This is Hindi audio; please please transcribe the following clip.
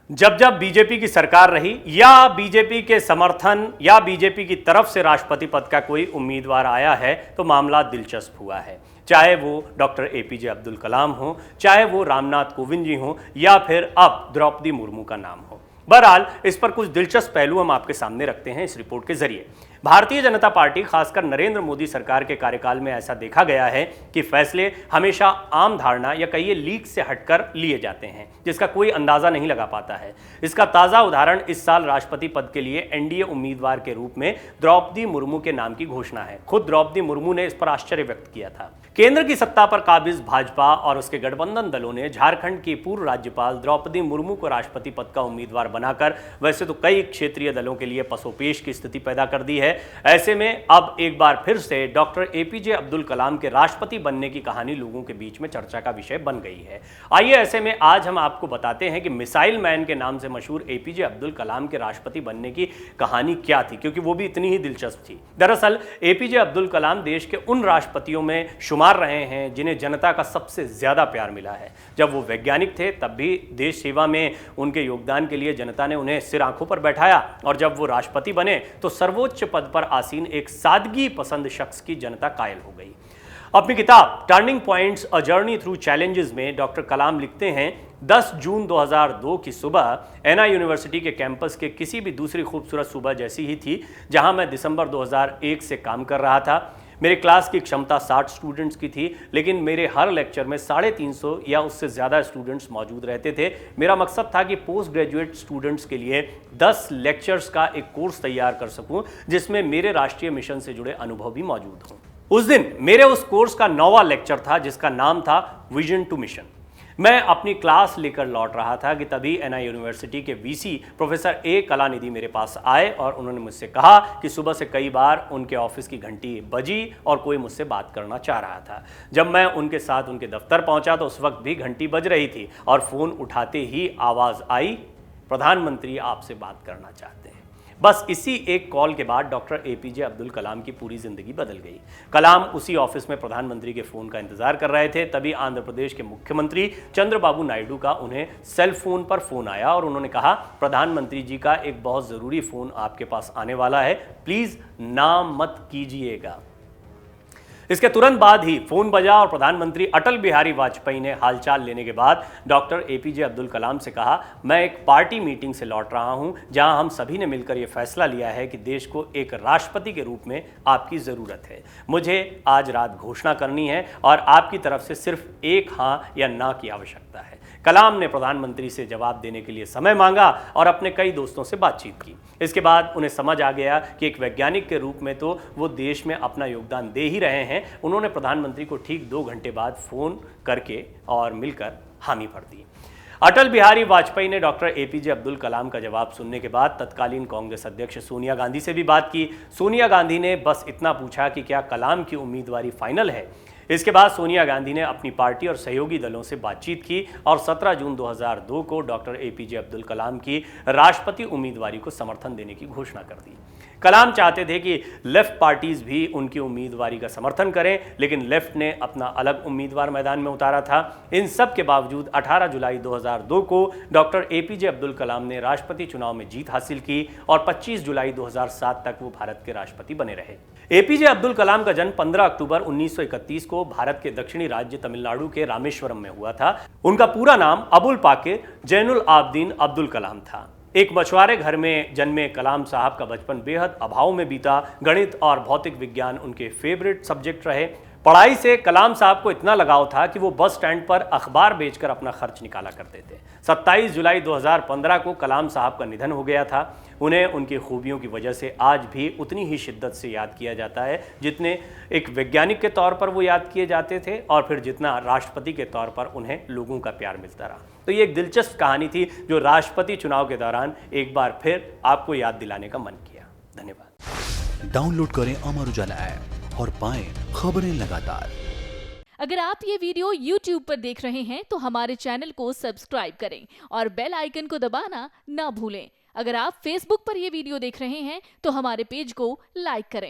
जब जब बीजेपी की सरकार रही या बीजेपी के समर्थन या बीजेपी की तरफ से राष्ट्रपति पद का कोई उम्मीदवार आया है तो मामला दिलचस्प हुआ है। चाहे वो डॉक्टर एपीजे अब्दुल कलाम हो, चाहे वो रामनाथ कोविंद जी हो या फिर अब द्रौपदी मुर्मू का नाम हो। बहरहाल इस पर कुछ दिलचस्प पहलू हम आपके सामने रखते हैं इस रिपोर्ट के जरिए। भारतीय जनता पार्टी, खासकर नरेंद्र मोदी सरकार के कार्यकाल में ऐसा देखा गया है कि फैसले हमेशा आम धारणा या कई लीक से हटकर लिए जाते हैं, जिसका कोई अंदाजा नहीं लगा पाता है। इसका ताजा उदाहरण इस साल राष्ट्रपति पद के लिए एनडीए उम्मीदवार के रूप में द्रौपदी मुर्मू के नाम की घोषणा है। खुद द्रौपदी मुर्मू ने इस पर आश्चर्य व्यक्त किया था। केंद्र की सत्ता पर काबिज भाजपा और उसके गठबंधन दलों ने झारखंड की पूर्व राज्यपाल द्रौपदी मुर्मू को राष्ट्रपति पद का उम्मीदवार बनाकर वैसे तो कई क्षेत्रीय दलों के लिए पसोपेश की स्थिति पैदा कर दी है। ऐसे में अब एक बार फिर से डॉक्टर एपीजे अब्दुल कलाम के राष्ट्रपति बनने की कहानी लोगों के बीच में चर्चा का विषय बन गई है। आइए ऐसे में आज हम आपको बताते हैं कि मिसाइल मैन के नाम से मशहूर एपीजे अब्दुल कलाम के राष्ट्रपति बनने की कहानी क्या थी, क्योंकि वो भी इतनी ही दिलचस्प थी। दरअसल एपीजे अब्दुल कलाम देश के उन राष्ट्रपतियों में शुमार रहे हैं जिन्हें जनता का सबसे ज्यादा प्यार मिला है। जब वो वैज्ञानिक थे तब भी देश सेवा में उनके योगदान के लिए जनता ने उन्हें सिर आंखों पर बैठाया, और जब वो राष्ट्रपति बने तो सर्वोच्च पद पर आसीन एक सादगी पसंद शख्स की जनता कायल हो गई। अपनी किताब turning points a journey through challenges में डॉक्टर कलाम लिखते हैं, 10 जून 2002 की सुबह एना यूनिवर्सिटी के कैंपस के किसी भी दूसरी खूबसूरत सुबह जैसी ही थी जहां मैं दिसंबर 2001 से काम कर रहा था। मेरे क्लास की क्षमता 60 स्टूडेंट्स की थी, लेकिन मेरे हर लेक्चर में 350 या उससे ज़्यादा स्टूडेंट्स मौजूद रहते थे। मेरा मकसद था कि पोस्ट ग्रेजुएट स्टूडेंट्स के लिए 10 लेक्चर्स का एक कोर्स तैयार कर सकूं, जिसमें मेरे राष्ट्रीय मिशन से जुड़े अनुभव भी मौजूद हों। उस दिन मेरे उस कोर्स का 9वां लेक्चर था, जिसका नाम था विजन टू मिशन। मैं अपनी क्लास लेकर लौट रहा था कि तभी एना यूनिवर्सिटी के वीसी प्रोफेसर ए कलानिधि मेरे पास आए और उन्होंने मुझसे कहा कि सुबह से कई बार उनके ऑफिस की घंटी बजी और कोई मुझसे बात करना चाह रहा था। जब मैं उनके साथ उनके दफ्तर पहुंचा तो उस वक्त भी घंटी बज रही थी और फोन उठाते ही आवाज़ आई, प्रधानमंत्री आपसे बात करना चाहते हैं। बस इसी एक कॉल के बाद डॉक्टर एपीजे अब्दुल कलाम की पूरी जिंदगी बदल गई। कलाम उसी ऑफिस में प्रधानमंत्री के फोन का इंतजार कर रहे थे, तभी आंध्र प्रदेश के मुख्यमंत्री चंद्रबाबू नायडू का उन्हें सेल फोन पर फोन आया और उन्होंने कहा, प्रधानमंत्री जी का एक बहुत जरूरी फोन आपके पास आने वाला है, प्लीज ना मत कीजिएगा। इसके तुरंत बाद ही फोन बजा और प्रधानमंत्री अटल बिहारी वाजपेयी ने हालचाल लेने के बाद डॉक्टर एपीजे अब्दुल कलाम से कहा, मैं एक पार्टी मीटिंग से लौट रहा हूं जहां हम सभी ने मिलकर यह फैसला लिया है कि देश को एक राष्ट्रपति के रूप में आपकी ज़रूरत है। मुझे आज रात घोषणा करनी है और आपकी तरफ से सिर्फ एक हाँ या ना की आवश्यकता है। कलाम ने प्रधानमंत्री से जवाब देने के लिए समय मांगा और अपने कई दोस्तों से बातचीत की। इसके बाद उन्हें समझ आ गया कि एक वैज्ञानिक के रूप में तो वो देश में अपना योगदान दे ही रहे हैं। उन्होंने प्रधानमंत्री को ठीक 2 घंटे बाद फोन करके और मिलकर हामी भर दी। अटल बिहारी वाजपेयी ने डॉक्टर एपीजे अब्दुल कलाम का जवाब सुनने के बाद तत्कालीन कांग्रेस अध्यक्ष सोनिया गांधी से भी बात की। सोनिया गांधी ने बस इतना पूछा कि क्या कलाम की उम्मीदवारी फाइनल है। इसके बाद सोनिया गांधी ने अपनी पार्टी और सहयोगी दलों से बातचीत की और 17 जून 2002 को डॉक्टर एपीजे अब्दुल कलाम की राष्ट्रपति उम्मीदवारी को समर्थन देने की घोषणा कर दी। कलाम चाहते थे कि लेफ्ट पार्टीज भी उनकी उम्मीदवारी का समर्थन करें, लेकिन लेफ्ट ने अपना अलग उम्मीदवार मैदान में उतारा था। इन सब के बावजूद 18 जुलाई 2002 को डॉक्टर एपीजे अब्दुल कलाम ने राष्ट्रपति चुनाव में जीत हासिल की और 25 जुलाई 2007 तक वो भारत के राष्ट्रपति बने रहे। एपीजे अब्दुल कलाम का जन्म 15 अक्टूबर 1931 को भारत के दक्षिणी राज्य तमिलनाडु के रामेश्वरम में हुआ था। उनका पूरा नाम अबुल पाकिर जैनुल आबदीन अब्दुल कलाम था। एक मछुआरे घर में जन्मे कलाम साहब का बचपन बेहद अभाव में बीता। गणित और भौतिक विज्ञान उनके फेवरेट सब्जेक्ट रहे। पढ़ाई से कलाम साहब को इतना लगाव था कि वो बस स्टैंड पर अखबार बेचकर अपना खर्च निकाला करते थे। 27 जुलाई 2015 को कलाम साहब का निधन हो गया था। उन्हें उनकी खूबियों की वजह से आज भी उतनी ही शिद्दत से याद किया जाता है जितने एक वैज्ञानिक के तौर पर वो याद किए जाते थे और फिर जितना राष्ट्रपति के तौर पर उन्हें लोगों का प्यार मिलता रहा। तो ये एक दिलचस्प कहानी थी जो राष्ट्रपति चुनाव के दौरान एक बार फिर आपको याद दिलाने का मन किया। धन्यवाद। डाउनलोड करें अमर उजाला ऐप और पाएं खबरें लगातार। अगर आप ये वीडियो YouTube पर देख रहे हैं तो हमारे चैनल को सब्सक्राइब करें और बेल आइकन को दबाना ना भूलें। अगर आप Facebook पर ये वीडियो देख रहे हैं तो हमारे पेज को लाइक करें।